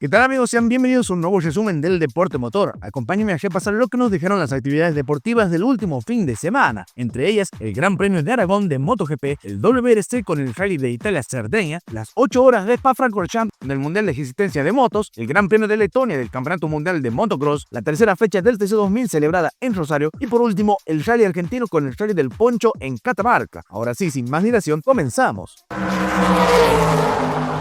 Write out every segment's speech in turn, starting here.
¿Qué tal, amigos? Sean bienvenidos a un nuevo resumen del deporte motor. Acompáñenme a repasar lo que nos dejaron las actividades deportivas del último fin de semana, entre ellas el Gran Premio de Aragón de MotoGP, el WRC con el Rally de Italia Cerdeña, las 8 horas de Spa-Francorchamps del Mundial de Resistencia de Motos, el Gran Premio de Letonia del Campeonato Mundial de Motocross, la tercera fecha del TC2000 celebrada en Rosario y por último el Rally argentino con el Rally del Poncho en Catamarca. Ahora sí, sin más dilación, comenzamos.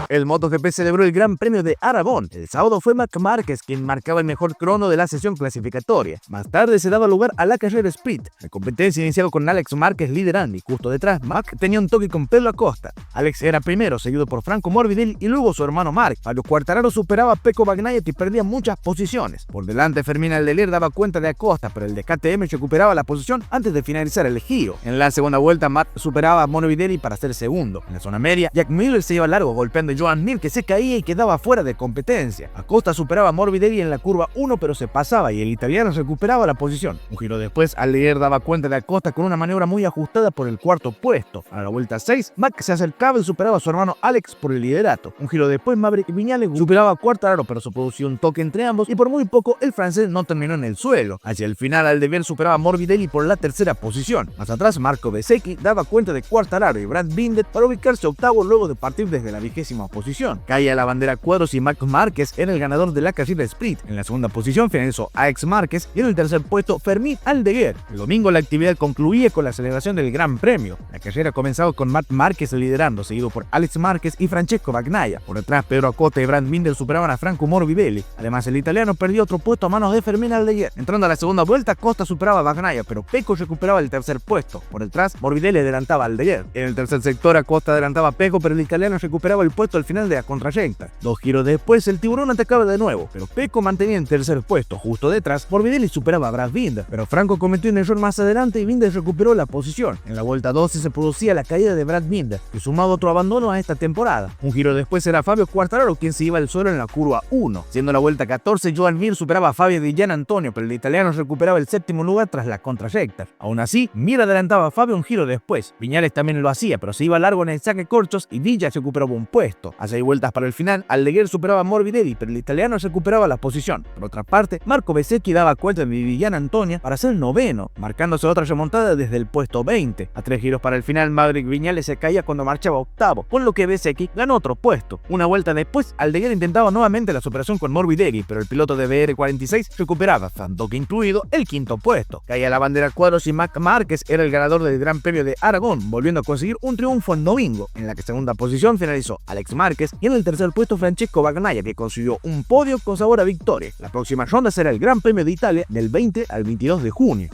El MotoGP celebró el Gran Premio de Aragón. El sábado fue Marc Márquez quien marcaba el mejor crono de la sesión clasificatoria. Más tarde se daba lugar a la carrera sprint. La competencia iniciaba con Alex Márquez liderando y justo detrás Marc tenía un toque con Pedro Acosta. Alex era primero, seguido por Franco Morbidelli y luego su hermano Marc. Fabio Quartararo superaba a Pecco Bagnaia y perdía muchas posiciones. Por delante Fermín Aldelier daba cuenta de Acosta, pero el de KTM recuperaba la posición antes de finalizar el giro. En la segunda vuelta Marc superaba a Morbidelli para ser segundo. En la zona media, Jack Miller se iba largo golpeando a Joan Mir, que se caía y quedaba fuera de competencia. Acosta superaba a Morbidelli en la curva 1 pero se pasaba y el italiano recuperaba la posición. Un giro después, Aldelier daba cuenta de Acosta con una maniobra muy ajustada por el cuarto puesto. A la vuelta 6, Marc se acercaba y superaba a su hermano Alex por el liderato. Un giro después, Maverick Viñales superaba a Quartararo pero se produjo un toque entre ambos y por muy poco el francés no terminó en el suelo. Hacia el final, Aldelier superaba a Morbidelli por la tercera posición. Más atrás, Marco Bezzecchi daba cuenta de Quartararo y Brad Binder para ubicarse octavo luego de partir desde la 20ª posición. Caía la bandera cuadros y Marc Márquez era el ganador de la carrera sprint. En la segunda posición finalizó Alex Márquez y en el tercer puesto Fermín Aldelier. El domingo la actividad concluía con la celebración del Gran Premio. La carrera comenzaba con Marc Márquez liderando, seguido por Alex Márquez y Francesco Bagnaia. Por detrás, Pedro Acosta y Brad Binder superaban a Franco Morbidelli. Además, el italiano perdió otro puesto a manos de Fermín Aldelier. Entrando a la segunda vuelta, Acosta superaba a Bagnaia, pero Pecco recuperaba el tercer puesto. Por detrás, Morbidelli adelantaba a Aldelier. En el tercer sector, Acosta adelantaba a Pecco, pero el italiano recuperaba el puesto al final de la contrarrecta. 2 giros después, el tiburón atacaba de nuevo, pero Pecco mantenía en tercer puesto. Justo detrás, Morbidelli superaba a Brad Binder, pero Franco cometió un error más adelante y Binder recuperó la posición. En la vuelta 12 se producía la caída de Brad Binder, que sumaba otro abandono a esta temporada. Un giro después era Fabio Quartararo quien se iba al suelo en la curva 1. Siendo la vuelta 14, Joan Mir superaba a Fabio Di Gianantonio, pero el italiano recuperaba el séptimo lugar tras la contrarrecta. Aún así, Mir adelantaba a Fabio un giro después. Viñales también lo hacía, pero se iba largo en el saque corchos y Villa recuperaba un puesto. A 6 vueltas para el final, Aldelier superaba a Morbidelli, pero el italiano recuperaba la posición. Por otra parte, Marco Bezzecchi daba cuenta de Di Gianantonio para ser noveno, marcándose otra remontada desde el puesto 20. A 3 giros para el final, Maverick Viñales se caía cuando marchaba octavo, con lo que Bezzecchi ganó otro puesto. Una vuelta después, Aldelier intentaba nuevamente la superación con Morbidelli, pero el piloto de BR46 recuperaba, tanto que incluido, el quinto puesto. Caía la bandera cuadros y Marc Márquez era el ganador del Gran Premio de Aragón, volviendo a conseguir un triunfo en domingo. En la segunda posición finalizó Alex Márquez y en el tercer puesto Francesco Bagnaia, que consiguió un podio con sabor a victoria. La próxima ronda será el Gran Premio de Italia del 20 al 22 de junio.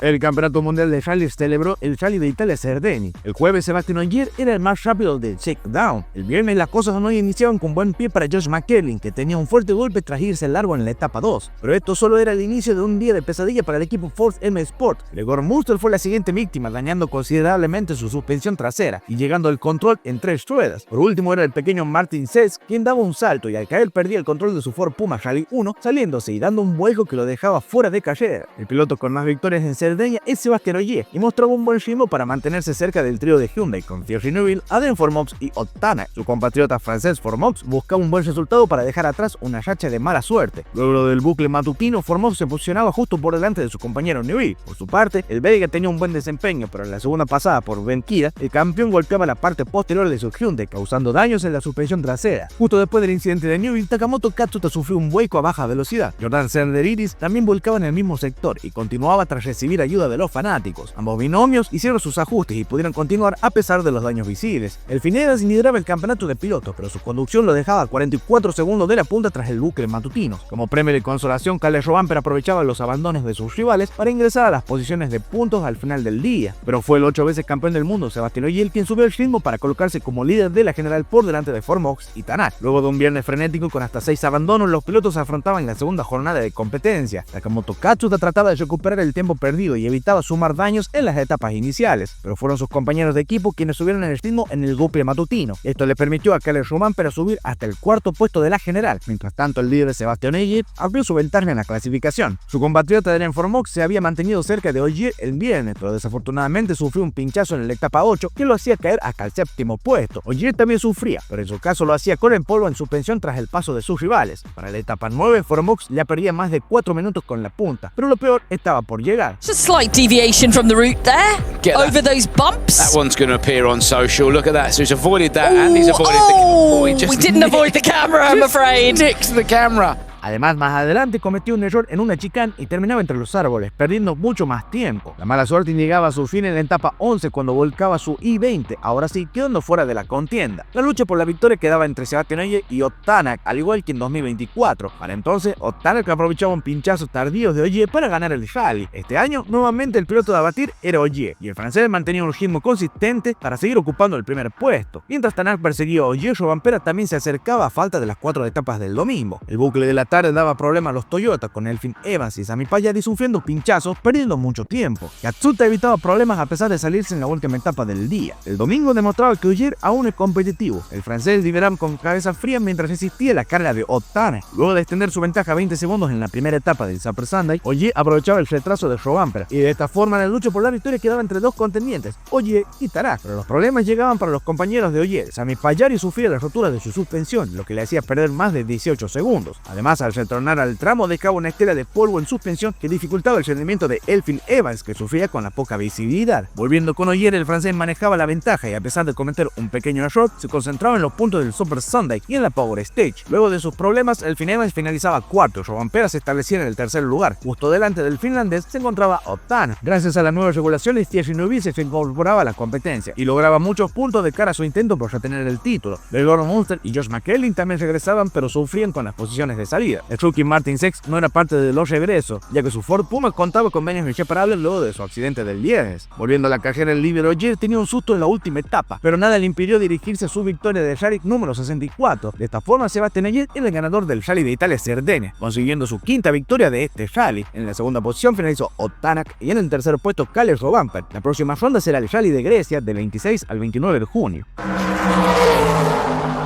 El Campeonato Mundial de Rally celebró el Rally de Italia Cerdeña. El jueves, Sebastián Ogier era el más rápido del shakedown. El viernes, las cosas no iniciaban con buen pie para Josh McKerlin, que tenía un fuerte golpe tras irse largo en la etapa 2. Pero esto solo era el inicio de un día de pesadilla para el equipo Force M Sport. Gregor Munster fue la siguiente víctima, dañando considerablemente su suspensión trasera y llegando al control en 3 ruedas. Por último, era el pequeño Martin Sess quien daba un salto y al caer perdía el control de su Ford Puma Rally 1, saliéndose y dando un vuelco que lo dejaba fuera de carrera. El piloto con más victorias en Cerdeña es Sebastián Ogier y mostraba un buen ritmo para mantenerse cerca del trío de Hyundai con Thierry Neuville, Adrien Fourmoux y Ottana. Su compatriota francés Fourmoux buscaba un buen resultado para dejar atrás una racha de mala suerte. Luego del bucle matutino, Fourmoux se posicionaba justo por delante de su compañero Neuville. Por su parte, el belga tenía un buen desempeño, pero en la segunda pasada por Ben Kira, el campeón golpeaba la parte posterior de su Hyundai, causando daños en la suspensión trasera. Justo después del incidente de Neuville, Takamoto Katsuta sufrió un vuelco a baja velocidad. Jordan Senderidis también volcaba en el mismo sector y continuaba tras recibir ayuda de los fanáticos. Ambos binomios hicieron sus ajustes y pudieron continuar a pesar de los daños visibles. El Finedas lideraba el campeonato de pilotos, pero su conducción lo dejaba a 44 segundos de la punta tras el bucle matutino. Como premio de consolación, Kalle Rovanper aprovechaba los abandones de sus rivales para ingresar a las posiciones de puntos al final del día. Pero fue el 8 veces campeón del mundo Sebastián Ogier quien subió el ritmo para colocarse como líder de la general por delante de Fourmoux y Tanak. Luego de un viernes frenético con hasta 6 abandonos, los pilotos afrontaban la segunda jornada de competencia. Takamoto Katsuta trataba de recuperar el tiempo perdido rápido y evitaba sumar daños en las etapas iniciales, pero fueron sus compañeros de equipo quienes subieron el ritmo en el GP matutino. Esto le permitió a Kalle Rovanperä subir hasta el cuarto puesto de la general. Mientras tanto, el líder Sebastian Ogier abrió su ventaja en la clasificación. Su compatriota Darren Fourmoux se había mantenido cerca de Ogier el viernes, pero desafortunadamente sufrió un pinchazo en la etapa 8 que lo hacía caer hasta el séptimo puesto. Ogier también sufría, pero en su caso lo hacía con el polvo en suspensión tras el paso de sus rivales. Para la etapa 9, Fourmoux ya perdía más de 4 minutos con la punta, pero lo peor estaba por llegar. Just a slight deviation from the route there, over those bumps. That one's going to appear on social. Look at that. So he's avoided that, and he's avoided the. We didn't avoid the camera, I'm afraid. Nicks the camera. Además, más adelante cometió un error en una chicane y terminaba entre los árboles, perdiendo mucho más tiempo. La mala suerte llegaba a su fin en la etapa 11 cuando volcaba su i20, ahora sí quedando fuera de la contienda. La lucha por la victoria quedaba entre Sebastian Ogier y Ott Tanak, al igual que en 2024. Para entonces, Ott Tanak aprovechaba un pinchazo tardío de Ogier para ganar el rally. Este año, nuevamente el piloto de abatir era Ogier, y el francés mantenía un ritmo consistente para seguir ocupando el primer puesto. Mientras Tanak perseguía a Ogier, Rovanperä también se acercaba a falta de las 4 etapas del domingo. El bucle de la tarde daba problemas a los Toyota, con Elfyn Evans y Sami Pagliari sufriendo pinchazos, perdiendo mucho tiempo. Katsuta evitaba problemas a pesar de salirse en la última etapa del día. El domingo demostraba que Ogier aún es competitivo. El francés liberaba con cabeza fría mientras resistía la carga de Ott Tanak. Luego de extender su ventaja a 20 segundos en la primera etapa del Super Sunday, Ogier aprovechaba el retraso de Rovanperä, y de esta forma la lucha por la victoria quedaba entre dos contendientes, Ogier y Tanak. Pero los problemas llegaban para los compañeros de Ogier. Sami Pagliari sufría la rotura de su suspensión, lo que le hacía perder más de 18 segundos. Además, al retornar al tramo dejaba una estela de polvo en suspensión que dificultaba el rendimiento de Elfyn Evans, que sufría con la poca visibilidad. Volviendo con Ogier, el francés manejaba la ventaja y a pesar de cometer un pequeño error, se concentraba en los puntos del Super Sunday y en la Power Stage. Luego de sus problemas, Elfyn Evans finalizaba cuarto, Rovanperä se establecía en el tercer lugar. Justo delante del finlandés se encontraba Ott Tanak. Gracias a las nuevas regulaciones, Thierry Neuville se incorporaba a la competencia y lograba muchos puntos de cara a su intento por retener el título. Gordon Munster y Josh McElhenney también regresaban, pero sufrían con las posiciones de salida. El rookie Martin Seix no era parte de los regresos, ya que su Ford Puma contaba con daños irreparables luego de su accidente del viernes. Volviendo a la carrera, el líder Ogier tenía un susto en la última etapa, pero nada le impidió dirigirse a su victoria del rally número 64. De esta forma, Sebastian Ogier era el ganador del Rally de Italia Cerdeña, consiguiendo su quinta victoria de este rally. En la segunda posición finalizó Ott Tanak y en el tercer puesto Kalle Rovanperä. La próxima ronda será el Rally de Grecia del 26 al 29 de junio.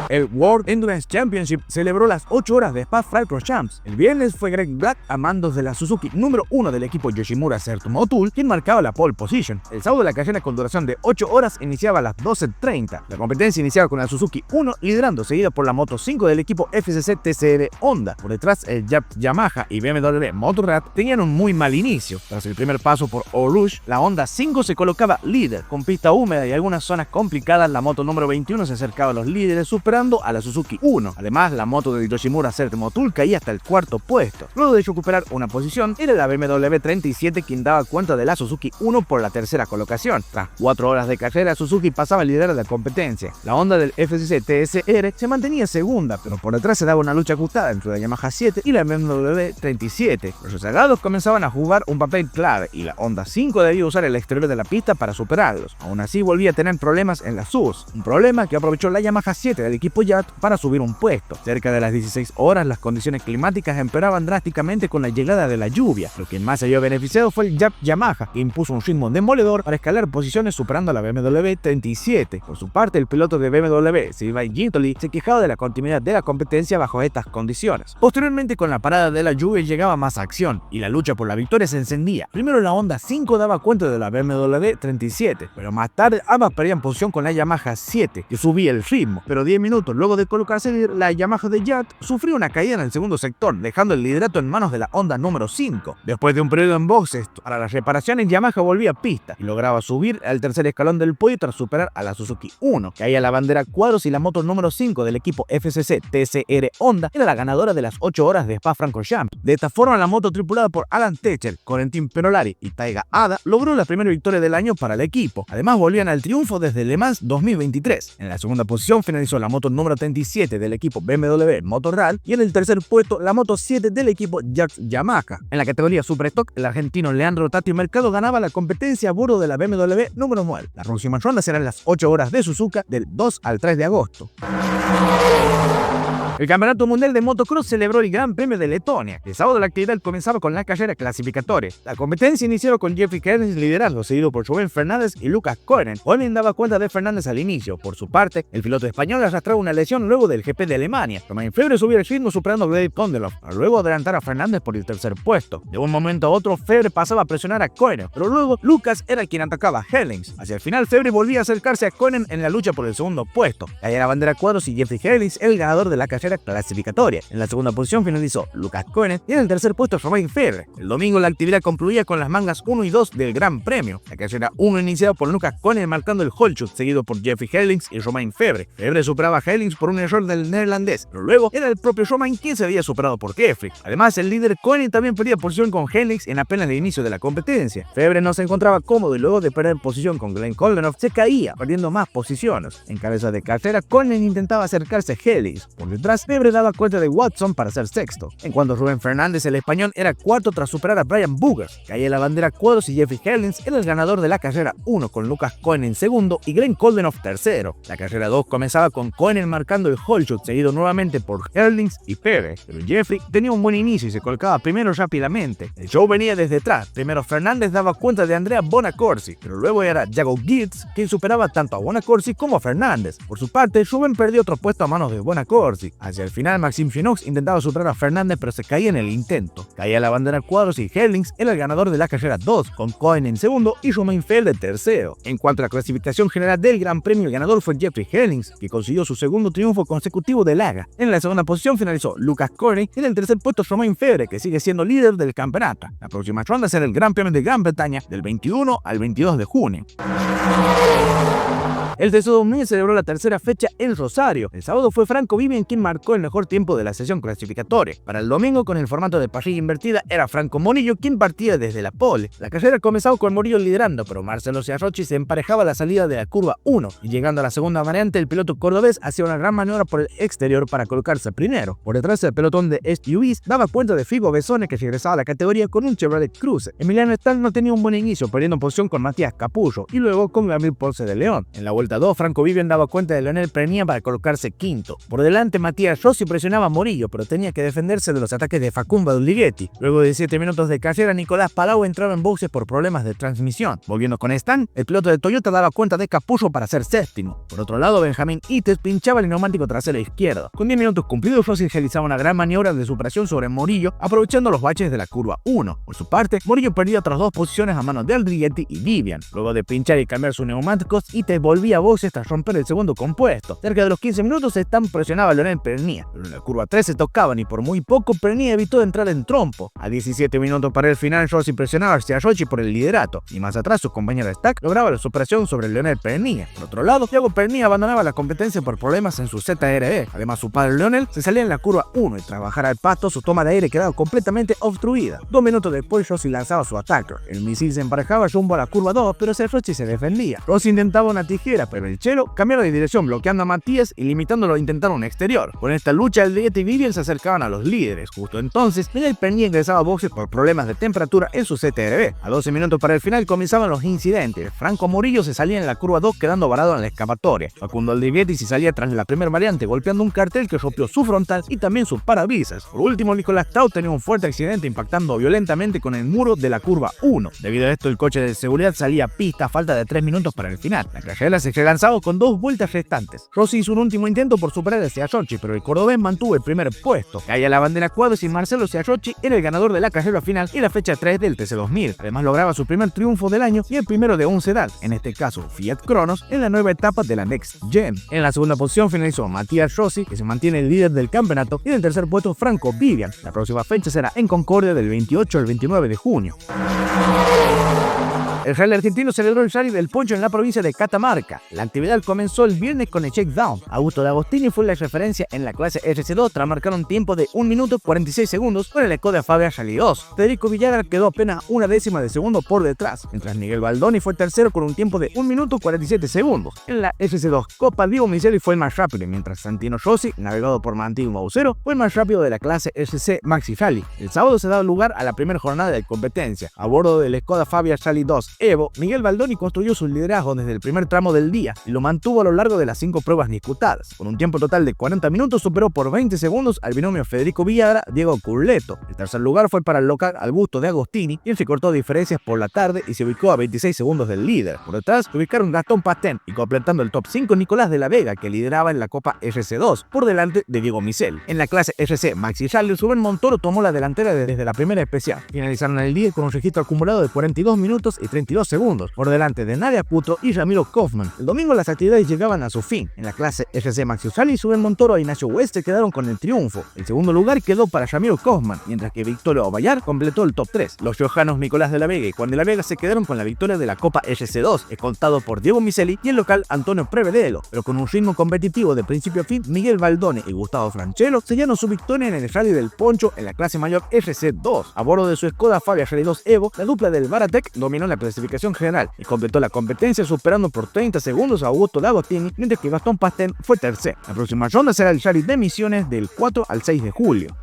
El World Endurance Championship celebró las 8 horas de Spa-Francorchamps. El viernes fue Greg Black a mandos de la Suzuki número 1 del equipo Yoshimura Sertu Motul quien marcaba la pole position. El sábado la carrera con duración de 8 horas iniciaba a las 12:30. La competencia iniciaba con la Suzuki 1 liderando, seguida por la Moto 5 del equipo FCC TCR Honda. Por detrás, el Yamaha y BMW Motorrad tenían un muy mal inicio. Tras el primer paso por Eau Rouge, la Honda 5 se colocaba líder. Con pista húmeda y algunas zonas complicadas, la moto número 21 se acercaba a los líderes, superando a la Suzuki 1. Además, la moto de Yoshimura Sertu Motul caía hasta el cuarto puesto. Luego de recuperar una posición, era la BMW 37 quien daba cuenta de la Suzuki 1 por la tercera colocación. Tras 4 horas de carrera, Suzuki pasaba a liderar la competencia. La Honda del FCC TSR se mantenía segunda, pero por detrás se daba una lucha ajustada entre la Yamaha 7 y la BMW 37. Los rezagados comenzaban a jugar un papel clave y la Honda 5 debía usar el exterior de la pista para superarlos. Aún así, volvía a tener problemas en las SUVs, un problema que aprovechó la Yamaha 7 del equipo Yacht para subir un puesto. Cerca de las 16 horas, las condiciones climáticas empeoraban drásticamente con la llegada de la lluvia. Lo que más se vio beneficiado fue el Yamaha, que impuso un ritmo demoledor para escalar posiciones superando a la BMW 37. Por su parte, el piloto de BMW, Silvai Gintoli, se quejaba de la continuidad de la competencia bajo estas condiciones. Posteriormente, con la parada de la lluvia llegaba más acción y la lucha por la victoria se encendía. Primero la Honda 5 daba cuenta de la BMW 37, pero más tarde ambas perdían posición con la Yamaha 7, que subía el ritmo, pero 10 minutos luego de colocarse la Yamaha de Yacht sufrió una caída en el segundo sector, dejando el liderato en manos de la Honda número 5. Después de un periodo en boxes para las reparaciones, Yamaha volvía a pista y lograba subir al tercer escalón del podio tras superar a la Suzuki 1. Caía la bandera cuadros y la moto número 5 del equipo FCC TCR Honda era la ganadora de las 8 horas de Spa-Francorchamps. De esta forma, la moto tripulada por Alan Techer, Corentin Perolari y Taiga Ada logró la primera victoria del año para el equipo. Además, volvían al triunfo desde Le Mans 2023. En la segunda posición finalizó la moto número 37 del equipo BMW Motorrad y en el tercer puesto la moto 7 del equipo Yamaha. En la categoría Super Stock, el argentino Leandro Tati Mercado ganaba la competencia a bordo de la BMW número 9. La próxima ronda serán las 8 horas de Suzuka del 2 al 3 de agosto. El Campeonato Mundial de Motocross celebró el Gran Premio de Letonia. El sábado la actividad comenzaba con la carrera clasificatoria. La competencia inició con Jeffrey Herlings liderando, seguido por Rubén Fernández y Lucas Koenen. Koenen daba cuenta de Fernández al inicio. Por su parte, el piloto español arrastraba una lesión luego del GP de Alemania. Romain Febvre subió el ritmo superando a Glade Kondelov, para luego adelantar a Fernández por el tercer puesto. De un momento a otro, Febvre pasaba a presionar a Koenen, pero luego Lucas era quien atacaba a Herlings. Hacia el final, Febvre volvía a acercarse a Koenen en la lucha por el segundo puesto. Caía la bandera a cuadros y Jeffrey Herlings era el ganador de la carrera clasificatoria. En la segunda posición finalizó Lucas Koenen y en el tercer puesto Romain Febvre. El domingo la actividad concluía con las mangas 1 y 2 del Gran Premio. La carrera 1 iniciada por Lucas Koenen marcando el holeshot, seguido por Jeffrey Herlings y Romain Febvre. Febvre superaba a Herlings por un error del neerlandés, pero luego era el propio Romain quien se había superado por Jeffrey. Además, el líder Koenen también perdía posición con Herlings en apenas el inicio de la competencia. Febvre no se encontraba cómodo y luego de perder posición con Glenn Koldenhoff se caía, perdiendo más posiciones. En cabeza de carrera, Koenen intentaba acercarse a Herlings. Por detrás, Febvre daba cuenta de Watson para ser sexto. En cuanto a Rubén Fernández, el español era cuarto tras superar a Brian Booger. Caía la bandera a cuadros y Jeffrey Herlings era el ganador de la carrera 1 con Lucas Koenen segundo y Glenn Koldenhoff tercero. La carrera 2 comenzaba con Koenen marcando el holeshot, seguido nuevamente por Herlings y Febvre, pero Jeffrey tenía un buen inicio y se colocaba primero rápidamente. El show venía desde atrás. Primero Fernández daba cuenta de Andrea Bonacorsi, pero luego era Jago Girtz quien superaba tanto a Bonacorsi como a Fernández. Por su parte, Rubén perdió otro puesto a manos de Bonacorsi. Hacia el final, Maxime Chinox intentaba superar a Fernández, pero se caía en el intento. Caía la bandera a cuadros y Herlings era el ganador de la carrera 2, con Koenen en segundo y Romain Febvre tercero. En cuanto a la clasificación general del Gran Premio, el ganador fue Jeffrey Herlings, que consiguió su segundo triunfo consecutivo del AGA. En la segunda posición finalizó Lucas Koenen y en el tercer puesto Romain Febvre, que sigue siendo líder del campeonato. La próxima ronda será el Gran Premio de Gran Bretaña del 21 al 22 de junio. El TC2000 celebró la tercera fecha en Rosario. El sábado fue Franco Vivian quien marcó el mejor tiempo de la sesión clasificatoria. Para el domingo, con el formato de parrilla invertida, era Franco Morillo quien partía desde la pole. La carrera comenzaba con Morillo liderando, pero Marcelo Ciarrocchi se emparejaba a la salida de la curva 1 y llegando a la segunda variante, el piloto cordobés hacía una gran maniobra por el exterior para colocarse primero. Por detrás, el pelotón de SUVs daba cuenta de Figo Besone, que regresaba a la categoría con un Chevrolet Cruze. Emiliano Stahl no tenía un buen inicio, perdiendo posición con Matías Capullo y luego con Gabriel Ponce de León. En la vuelta 2, Franco Vivian daba cuenta de Leonel Pernia para colocarse quinto. Por delante, Matías Rossi presionaba a Morillo, pero tenía que defenderse de los ataques de Facundo Ligeti. Luego de 7 minutos de carrera, Nicolás Palau entraba en boxes por problemas de transmisión. Volviendo con Stan, el piloto de Toyota daba cuenta de Capullo para ser séptimo. Por otro lado, Benjamín Ites pinchaba el neumático trasero izquierdo. Con 10 minutos cumplidos, Rossi realizaba una gran maniobra de superación sobre Morillo, aprovechando los baches de la curva 1. Por su parte, Morillo perdía otras 2 posiciones a manos de Aldriguetti y Vivian. Luego de pinchar y cambiar sus neumáticos, Ites volvía a boxes tras romper el segundo compuesto. Cerca de los 15 minutos, Stan presionaba a Leonel Pernia, pero en la curva 3 se tocaban y por muy poco Pernia evitó entrar en trompo. A 17 minutos para el final, Rossi presionaba a Ciarrocchi por el liderato y más atrás su compañero Stack lograba la superación sobre Leonel Pernia. Por otro lado, Thiago Pernia abandonaba la competencia por problemas en su ZRE. Además, su padre Leonel se salía en la curva 1 y tras bajar al pasto, su toma de aire quedaba completamente obstruida. 2 minutos después, Rossi lanzaba su ataque. El misil se emparejaba rumbo a la curva 2, pero Ciarrocchi se defendía. Rossi intentaba una tijera, pero el Chelo cambiaba de dirección bloqueando a Matías y limitándolo a intentar un exterior. Con esta lucha, el Aldriguetti y Vivian se acercaban a los líderes. Justo entonces, Leonel Pernia ingresaba a boxes por problemas de temperatura en su ZRB. A 12 minutos para el final comenzaban los incidentes. Franco Morillo se salía en la curva 2 quedando varado en la escapatoria. Facundo Aldriguetti se salía tras la primera variante golpeando un cartel que rompió su frontal y también sus parabrisas. Por último, Nicolás Tau tenía un fuerte accidente impactando violentamente con el muro de la curva 1. Debido a esto, el coche de seguridad salía a pista a falta de 3 minutos para el final. La carrera se relanzaba con 2 vueltas restantes. Rossi hizo un último intento por superar a Ciarrocchi, pero el cordobés mantuvo el primer puesto. Caía la bandera cuadros y Marcelo Ciarrocchi era el ganador de la carrera final y la fecha 3 del TC2000. Además, lograba su primer triunfo del año y el primero de un sedán, en este caso Fiat Cronos, en la nueva etapa de la Next Gen. En la segunda posición finalizó Matías Rossi, que se mantiene el líder del campeonato, y en el tercer puesto Franco Vivian. La próxima fecha será en Concordia del 28 al 29 de junio. El rally argentino celebró el Rally del Poncho en la provincia de Catamarca. La actividad comenzó el viernes con el checkdown. Augusto D'Agostini fue la referencia en la clase RC2 tras marcar un tiempo de 1 minuto 46 segundos con el Skoda Fabia Rally 2. Federico Villagra quedó apenas una décima de segundo por detrás, mientras Miguel Baldoni fue tercero con un tiempo de 1 minuto 47 segundos. En la RC2 Copa, Diego Miseli fue el más rápido, mientras Santino Rossi, navegado por Martín Baucero, fue el más rápido de la clase RC Maxi Rally. El sábado se da lugar a la primera jornada de competencia. A bordo del Skoda Fabia Rally 2 Evo, Miguel Baldoni construyó su liderazgo desde el primer tramo del día y lo mantuvo a lo largo de las 5 pruebas disputadas. Con un tiempo total de 40 minutos superó por 20 segundos al binomio Federico Villagra-Diego Curleto. El tercer lugar fue para el local Augusto de Agostini, quien se cortó diferencias por la tarde y se ubicó a 26 segundos del líder. Por detrás se ubicaron Gastón Pastén y completando el top 5 Nicolás de la Vega, que lideraba en la Copa RC2, por delante de Diego Miceli. En la clase RC Maxi Rally, Rubén Montoro tomó la delantera desde la primera especial. Finalizaron el día con un registro acumulado de 42 minutos y 32 segundos, por delante de Nadia Puto y Ramiro Kaufman. El domingo las actividades llegaban a su fin. En la clase RC Maxi Rally, Rubén Montoro e Ignacio West se quedaron con el triunfo. El segundo lugar quedó para Ramiro Kaufman, mientras que Victorio Obayar completó el top 3. Los riojanos Nicolás de la Vega y Juan de la Vega se quedaron con la victoria de la Copa RC2, escoltado por Diego Miceli y el local Antonio Prevedelo, pero con un ritmo competitivo de principio a fin, Miguel Baldoni y Gustavo Franchelo sellaron su victoria en el Rally del Poncho en la clase mayor RC2. A bordo de su Skoda Fabia Rally 2 Evo, la dupla del Baratec dominó la clasificación general y completó la competencia superando por 30 segundos a Augusto de Agostini, mientras que Gastón Pastén fue tercero. La próxima ronda será el Rally de Misiones del 4 al 6 de julio.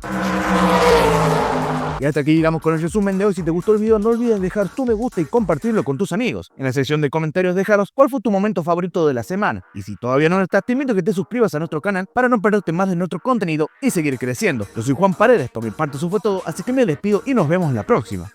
Y hasta aquí llegamos con el resumen de hoy. Si te gustó el video, no olvides dejar tu me gusta y compartirlo con tus amigos. En la sección de comentarios dejaros cuál fue tu momento favorito de la semana. Y si todavía no lo estás, te invito a que te suscribas a nuestro canal para no perderte más de nuestro contenido y seguir creciendo. Yo soy Juan Paredes, por mi parte eso fue todo, así que me despido y nos vemos la próxima.